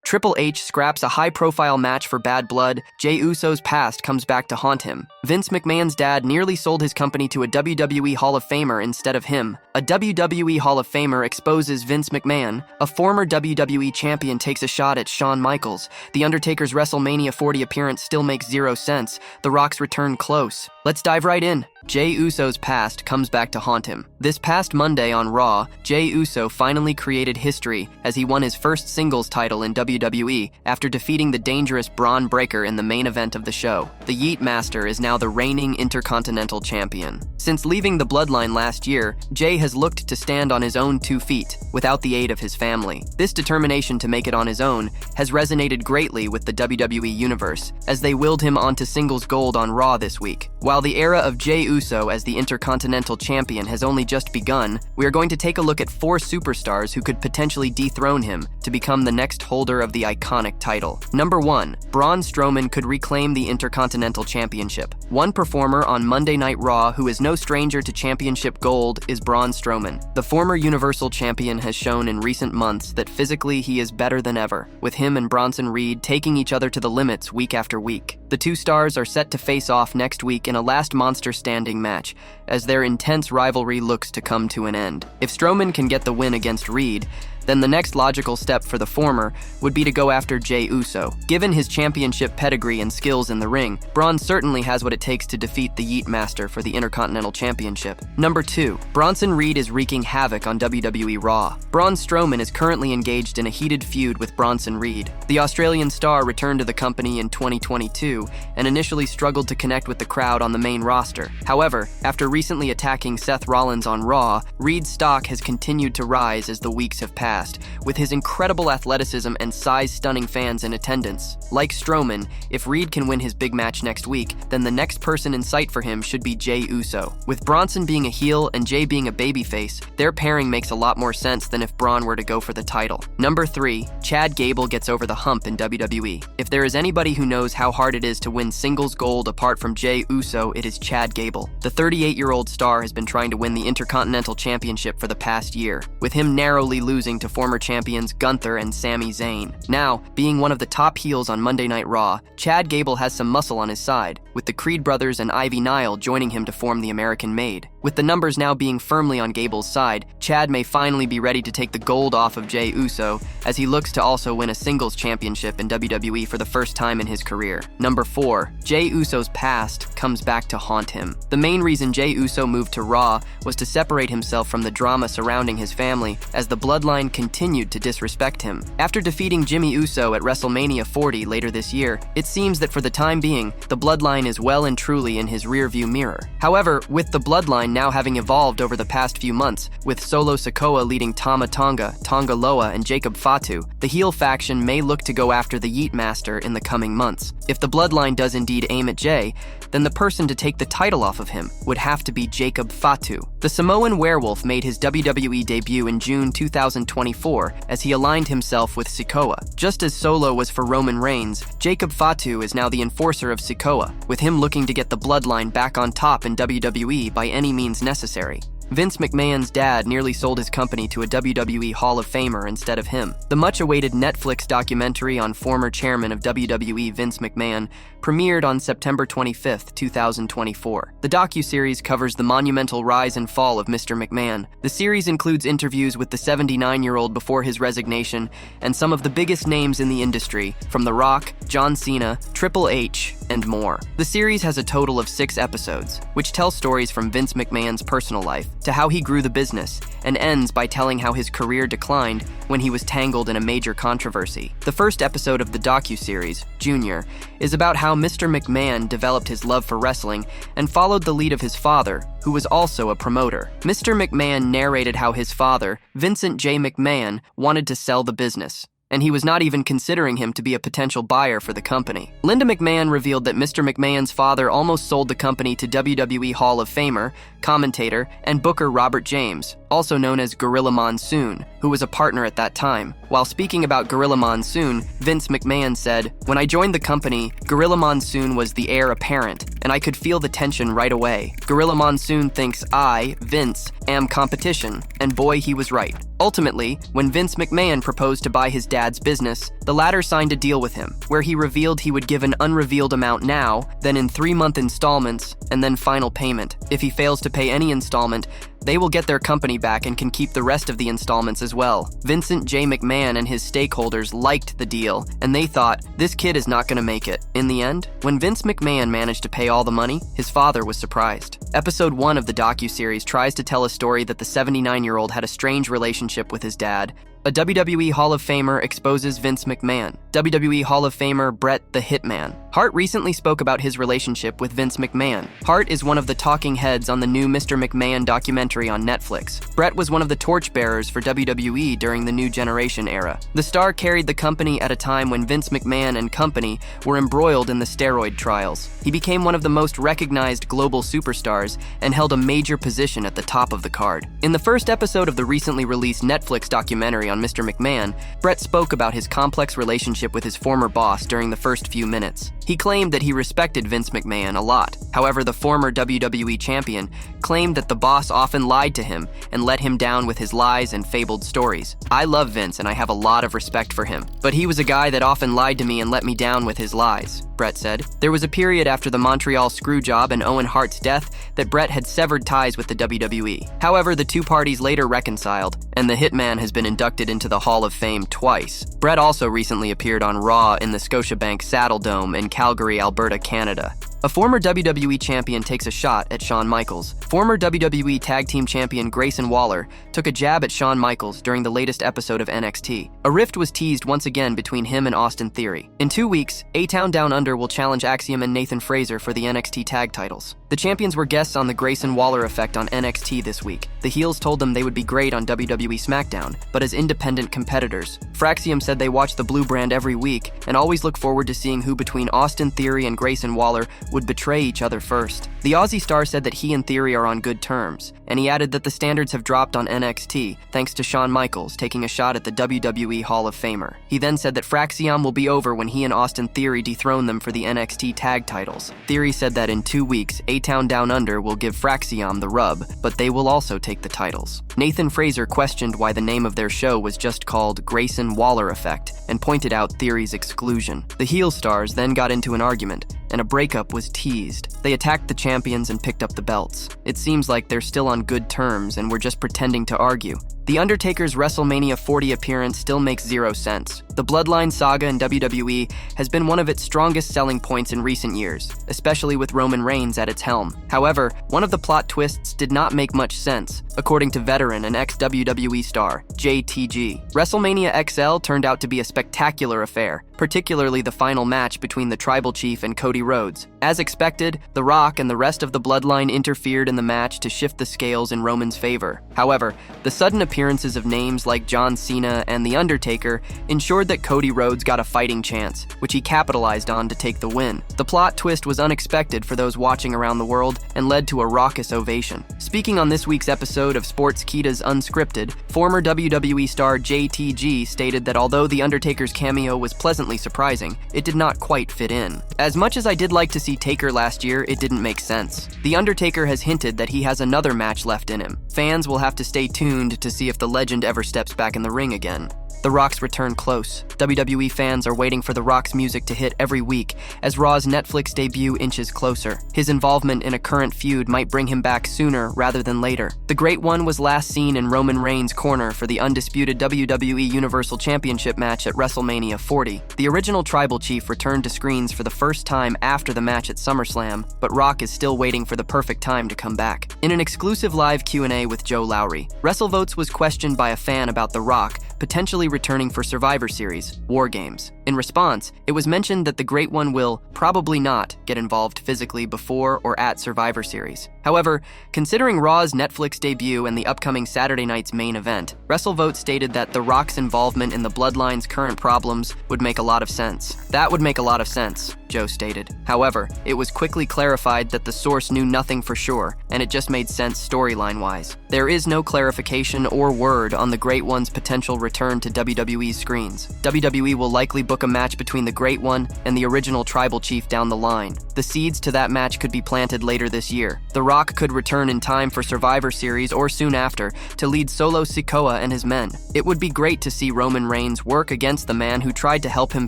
Triple H scraps a high-profile match for Bad Blood. Jey Uso's past comes back to haunt him. Vince McMahon's dad nearly sold his company to a WWE Hall of Famer instead of him. A WWE Hall of Famer exposes Vince McMahon. A former WWE Champion takes a shot at Shawn Michaels. The Undertaker's WrestleMania 40 appearance still makes zero sense. The Rock's return close. Let's dive right in. Jey Uso's past comes back to haunt him. This past Monday on Raw, Jey Uso finally created history as he won his first singles title in WWE after defeating the dangerous Braun Breaker in the main event of the show. The Yeet Master is now the reigning Intercontinental Champion. Since leaving the Bloodline last year, Jey has looked to stand on his own 2 feet, without the aid of his family. This determination to make it on his own has resonated greatly with the WWE Universe, as they willed him onto singles gold on Raw this week. While the era of Jey Uso as the Intercontinental Champion has only just begun, we are going to take a look at 4 superstars who could potentially dethrone him to become the next holder of the iconic title. Number 1. Braun Strowman could reclaim the Intercontinental Championship. One performer on Monday Night Raw who is no stranger to championship gold is Braun Strowman. The former Universal Champion has shown in recent months that physically he is better than ever, with him and Bronson Reed taking each other to the limits week after week. The 2 stars are set to face off next week in a last monster standing match, as their intense rivalry looks to come to an end. If Strowman can get the win against Reed, then the next logical step for the former would be to go after Jey Uso. Given his championship pedigree and skills in the ring, Braun certainly has what it takes to defeat the Yeet Master for the Intercontinental Championship. Number 2. Bronson Reed is wreaking havoc on WWE Raw. Braun Strowman is currently engaged in a heated feud with Bronson Reed. The Australian star returned to the company in 2022 and initially struggled to connect with the crowd on the main roster. However, after recently attacking Seth Rollins on Raw, Reed's stock has continued to rise as the weeks have passed, with his incredible athleticism and size-stunning fans in attendance. Like Strowman, if Reed can win his big match next week, then the next person in sight for him should be Jey Uso. With Bronson being a heel and Jey being a babyface, their pairing makes a lot more sense than if Braun were to go for the title. Number 3. Chad Gable gets over the hump in WWE. If there is anybody who knows how hard it is to win singles gold apart from Jey Uso, it is Chad Gable. The 38-year-old star has been trying to win the Intercontinental Championship for the past year, with him narrowly losing to former champions Gunther and Sami Zayn. Now, being one of the top heels on Monday Night Raw, Chad Gable has some muscle on his side, with the Creed brothers and Ivy Nile joining him to form the American Maid. With the numbers now being firmly on Gable's side, Chad may finally be ready to take the gold off of Jey Uso, as he looks to also win a singles championship in WWE for the first time in his career. Number 4. Jey Uso's past comes back to haunt him. The main reason Jey Uso moved to Raw was to separate himself from the drama surrounding his family, as the Bloodline continued to disrespect him. After defeating Jimmy Uso at WrestleMania 40 later this year, it seems that for the time being, the Bloodline is well and truly in his rearview mirror. However, with the Bloodline now having evolved over the past few months, with Solo Sikoa leading Tama Tonga, Tonga Loa, and Jacob Fatu, the heel faction may look to go after the Yeet Master in the coming months. If the Bloodline does indeed aim at Jey, then the person to take the title off of him would have to be Jacob Fatu. The Samoan Werewolf made his WWE debut in June 2024 as he aligned himself with Sikoa. Just as Solo was for Roman Reigns, Jacob Fatu is now the enforcer of Sikoa, with him looking to get the Bloodline back on top in WWE by any means necessary. Vince McMahon's dad nearly sold his company to a WWE Hall of Famer instead of him. The much-awaited Netflix documentary on former chairman of WWE Vince McMahon premiered on September 25, 2024. The docuseries covers the monumental rise and fall of Mr. McMahon. The series includes interviews with the 79-year-old before his resignation and some of the biggest names in the industry, from The Rock, John Cena, Triple H, and more. The series has a total of 6 episodes, which tell stories from Vince McMahon's personal life to how he grew the business, and ends by telling how his career declined when he was tangled in a major controversy. The first episode of the docuseries, Junior, is about how Mr. McMahon developed his love for wrestling and followed the lead of his father, who was also a promoter. Mr. McMahon narrated how his father, Vincent J. McMahon, wanted to sell the business, and he was not even considering him to be a potential buyer for the company. Linda McMahon revealed that Mr. McMahon's father almost sold the company to WWE Hall of Famer, commentator, and booker Robert James, also known as Gorilla Monsoon, who was a partner at that time. While speaking about Gorilla Monsoon, Vince McMahon said, "When I joined the company, Gorilla Monsoon was the heir apparent, and I could feel the tension right away. Gorilla Monsoon thinks I, Vince, am competition, and boy, he was right. Ultimately, when Vince McMahon proposed to buy his dad's business, the latter signed a deal with him, where he revealed he would give an unrevealed amount now, then in 3-month installments, and then final payment. If he fails to pay any installment, they will get their company back and can keep the rest of the installments as well. Vincent J. McMahon and his stakeholders liked the deal, and they thought, this kid is not going to make it. In the end, when Vince McMahon managed to pay all the money, his father was surprised. Episode 1 of the docuseries tries to tell a story that the 79-year-old had a strange relationship with his dad. A WWE Hall of Famer exposes Vince McMahon. WWE Hall of Famer Bret the Hitman Hart recently spoke about his relationship with Vince McMahon. Hart is one of the talking heads on the new Mr. McMahon documentary on Netflix. Bret was one of the torchbearers for WWE during the New Generation era. The star carried the company at a time when Vince McMahon and company were embroiled in the steroid trials. He became one of the most recognized global superstars and held a major position at the top of the card. In the first episode of the recently released Netflix documentary on Mr. McMahon, Bret spoke about his complex relationship with his former boss during the first few minutes. He claimed that he respected Vince McMahon a lot. However, the former WWE Champion claimed that the boss often lied to him and let him down with his lies and fabled stories. I love Vince and I have a lot of respect for him, but he was a guy that often lied to me and let me down with his lies, Bret said. There was a period after the Montreal Screwjob and Owen Hart's death that Bret had severed ties with the WWE. However, the two parties later reconciled, and the Hitman has been inducted into the Hall of Fame twice. Bret also recently appeared on Raw in the Scotiabank Saddle Dome in Calgary, Alberta, Canada. A former WWE champion takes a shot at Shawn Michaels. Former WWE Tag Team Champion Grayson Waller took a jab at Shawn Michaels during the latest episode of NXT. A rift was teased once again between him and Austin Theory. In 2 weeks, A-Town Down Under will challenge Axiom and Nathan Frazer for the NXT tag titles. The champions were guests on the Grayson Waller Effect on NXT this week. The heels told them they would be great on WWE SmackDown, but as independent competitors. Fraxium said they watch the blue brand every week and always look forward to seeing who between Austin Theory and Grayson Waller would betray each other first. The Aussie star said that he and Theory are on good terms, and he added that the standards have dropped on NXT thanks to Shawn Michaels taking a shot at the WWE Hall of Famer. He then said that Fraxium will be over when he and Austin Theory dethrone them for the NXT tag titles. Theory said that in 2 weeks, A-Town Down Under will give Fraxium the rub, but they will also take the titles. Nathan Frazer questioned why the name of their show was just called Grayson Waller Effect and pointed out Theory's exclusion. The heel stars then got into an argument, and a breakup was teased. They attacked the champions and picked up the belts. It seems like they're still on good terms and were just pretending to argue. The Undertaker's WrestleMania 40 appearance still makes zero sense. The Bloodline saga in WWE has been one of its strongest selling points in recent years, especially with Roman Reigns at its helm. However, one of the plot twists did not make much sense, according to veteran and ex-WWE star, JTG. WrestleMania XL turned out to be a spectacular affair, particularly the final match between the Tribal Chief and Cody Rhodes. As expected, The Rock and the rest of the Bloodline interfered in the match to shift the scales in Roman's favor. However, the sudden appearances of names like John Cena and The Undertaker ensured that Cody Rhodes got a fighting chance, which he capitalized on to take the win. The plot twist was unexpected for those watching around the world and led to a raucous ovation. Speaking on this week's episode of Sportskeeda's Unscripted, former WWE star JTG stated that although The Undertaker's cameo was pleasantly surprising, it did not quite fit in. As much as I did like to see Taker last year, it didn't make sense. The Undertaker has hinted that he has another match left in him. Fans will have to stay tuned to see if the legend ever steps back in the ring again. The Rock's return close. WWE fans are waiting for The Rock's music to hit every week as Raw's Netflix debut inches closer. His involvement in a current feud might bring him back sooner rather than later. The Great One was last seen in Roman Reigns' corner for the undisputed WWE Universal Championship match at WrestleMania 40. The original Tribal Chief returned to screens for the first time after the match at SummerSlam, but Rock is still waiting for the perfect time to come back. In an exclusive live Q&A with Joe Lowry, WrestleVotes was questioned by a fan about The Rock potentially returning for Survivor Series, War Games. In response, it was mentioned that the Great One will probably not get involved physically before or at Survivor Series. However, considering Raw's Netflix debut and the upcoming Saturday night's main event, WrestleVote stated that The Rock's involvement in the Bloodline's current problems would make a lot of sense. That would make a lot of sense. Joe stated. However, it was quickly clarified that the source knew nothing for sure, and it just made sense storyline-wise. There is no clarification or word on the Great One's potential return to WWE's screens. WWE will likely book a match between the Great One and the original Tribal Chief down the line. The seeds to that match could be planted later this year. The Rock could return in time for Survivor Series or soon after to lead Solo Sikoa and his men. It would be great to see Roman Reigns work against the man who tried to help him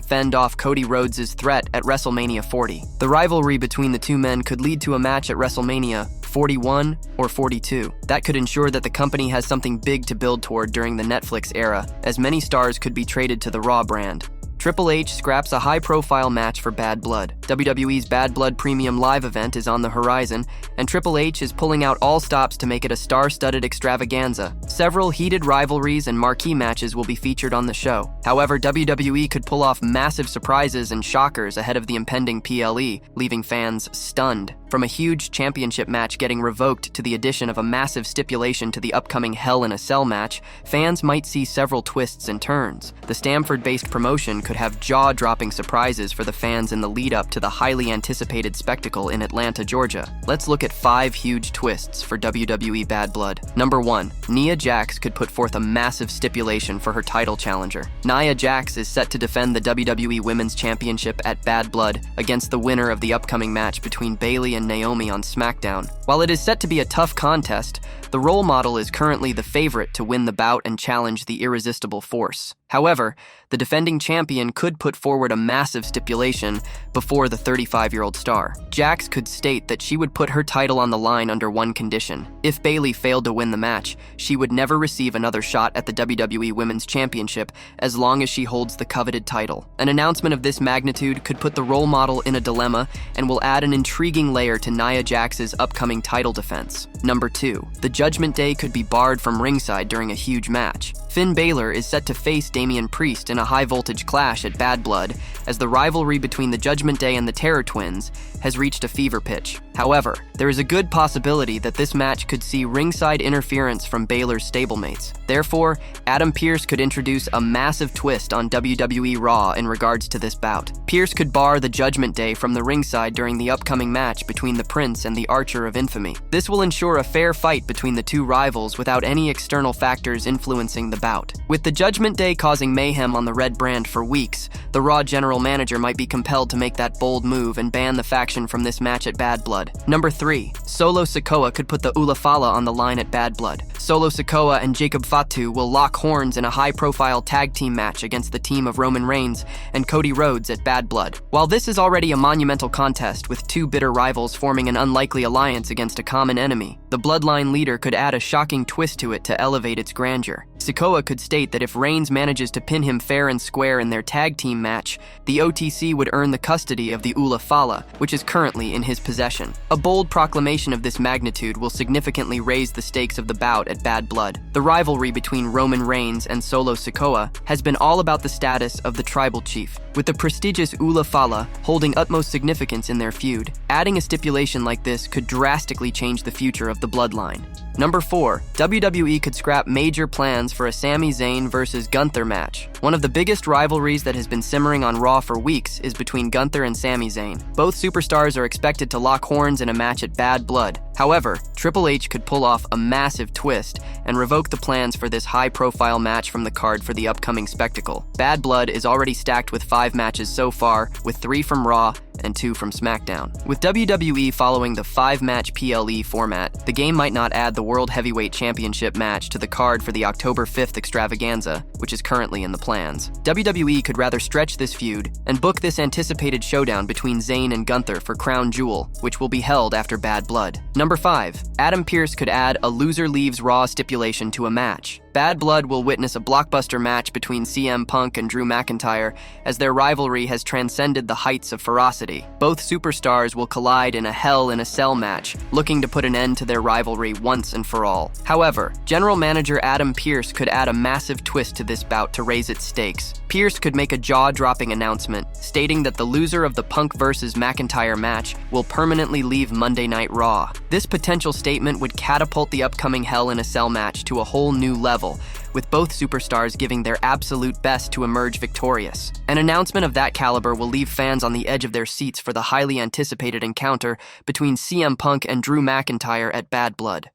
fend off Cody Rhodes' threat at WrestleMania 40. The rivalry between the two men could lead to a match at WrestleMania 41 or 42. That could ensure that the company has something big to build toward during the Netflix era, as many stars could be traded to the Raw brand. Triple H scraps a high-profile match for Bad Blood. WWE's Bad Blood Premium Live event is on the horizon, and Triple H is pulling out all stops to make it a star-studded extravaganza. Several heated rivalries and marquee matches will be featured on the show. However, WWE could pull off massive surprises and shockers ahead of the impending PLE, leaving fans stunned. From a huge championship match getting revoked to the addition of a massive stipulation to the upcoming Hell in a Cell match, fans might see several twists and turns. The Stamford-based promotion could have jaw-dropping surprises for the fans in the lead-up to the highly anticipated spectacle in Atlanta, Georgia. Let's look at 5 huge twists for WWE Bad Blood. Number 1. Nia Jax could put forth a massive stipulation for her title challenger. Nia Jax is set to defend the WWE Women's Championship at Bad Blood against the winner of the upcoming match between Bayley and Naomi on SmackDown. While it is set to be a tough contest, the role model is currently the favorite to win the bout and challenge the irresistible force. However, the defending champion could put forward a massive stipulation before the 35-year-old star. Jax could state that she would put her title on the line under one condition. If Bayley failed to win the match, she would never receive another shot at the WWE Women's Championship as long as she holds the coveted title. An announcement of this magnitude could put the role model in a dilemma and will add an intriguing layer to Nia Jax's upcoming title defense. Number 2. The Judgment Day could be barred from ringside during a huge match. Finn Balor is set to face Damian Priest in a high-voltage clash at Bad Blood, as the rivalry between the Judgment Day and the Terror Twins has reached a fever pitch. However, there is a good possibility that this match could see ringside interference from Balor's stablemates. Therefore, Adam Pearce could introduce a massive twist on WWE Raw in regards to this bout. Pearce could bar the Judgment Day from the ringside during the upcoming match between the Prince and the Archer of Infamy. This will ensure a fair fight between the two rivals without any external factors influencing the bout. With the Judgment Day causing mayhem on the Red brand for weeks, the Raw general manager might be compelled to make that bold move and ban the faction from this match at Bad Blood. Number 3. Solo Sikoa could put the Aaala on the line at Bad Blood. Solo Sikoa and Jacob Fatu will lock horns in a high-profile tag team match against the team of Roman Reigns and Cody Rhodes at Bad Blood. While this is already a monumental contest with two bitter rivals forming an unlikely alliance against a common enemy, the Bloodline leader could add a shocking twist to it to elevate its grandeur. Sikoa could state that if Reigns manages to pin him fair and square in their tag team match, the OTC would earn the custody of the Aaala, which is currently in his possession. A bold proclamation of this magnitude will significantly raise the stakes of the bout at Bad Blood. The rivalry between Roman Reigns and Solo Sikoa has been all about the status of the Tribal Chief, with the prestigious Aaala holding utmost significance in their feud. Adding a stipulation like this could drastically change the future of the Bloodline. Number 4. WWE could scrap major plans for a Sami Zayn versus Gunther match. One of the biggest rivalries that has been simmering on Raw for weeks is between Gunther and Sami Zayn. Both superstars are expected to lock horns in a match at Bad Blood. However, Triple H could pull off a massive twist and revoke the plans for this high-profile match from the card for the upcoming spectacle. Bad Blood is already stacked with 5 matches so far, with 3 from Raw and 2 from SmackDown. With WWE following the 5-match PLE format, the game might not add the World Heavyweight Championship match to the card for the October 5th extravaganza, which is currently in the plans. WWE could rather stretch this feud and book this anticipated showdown between Zayn and Gunther for Crown Jewel, which will be held after Bad Blood. Number 5. Adam Pearce could add a loser leaves Raw stipulation to a match. Bad Blood will witness a blockbuster match between CM Punk and Drew McIntyre as their rivalry has transcended the heights of ferocity. Both superstars will collide in a Hell in a Cell match, looking to put an end to their rivalry once and for all. However, General Manager Adam Pearce could add a massive twist to this bout to raise its stakes. Pearce could make a jaw-dropping announcement, stating that the loser of the Punk vs. McIntyre match will permanently leave Monday Night Raw. This potential statement would catapult the upcoming Hell in a Cell match to a whole new level, with both superstars giving their absolute best to emerge victorious. An announcement of that caliber will leave fans on the edge of their seats for the highly anticipated encounter between CM Punk and Drew McIntyre at Bad Blood.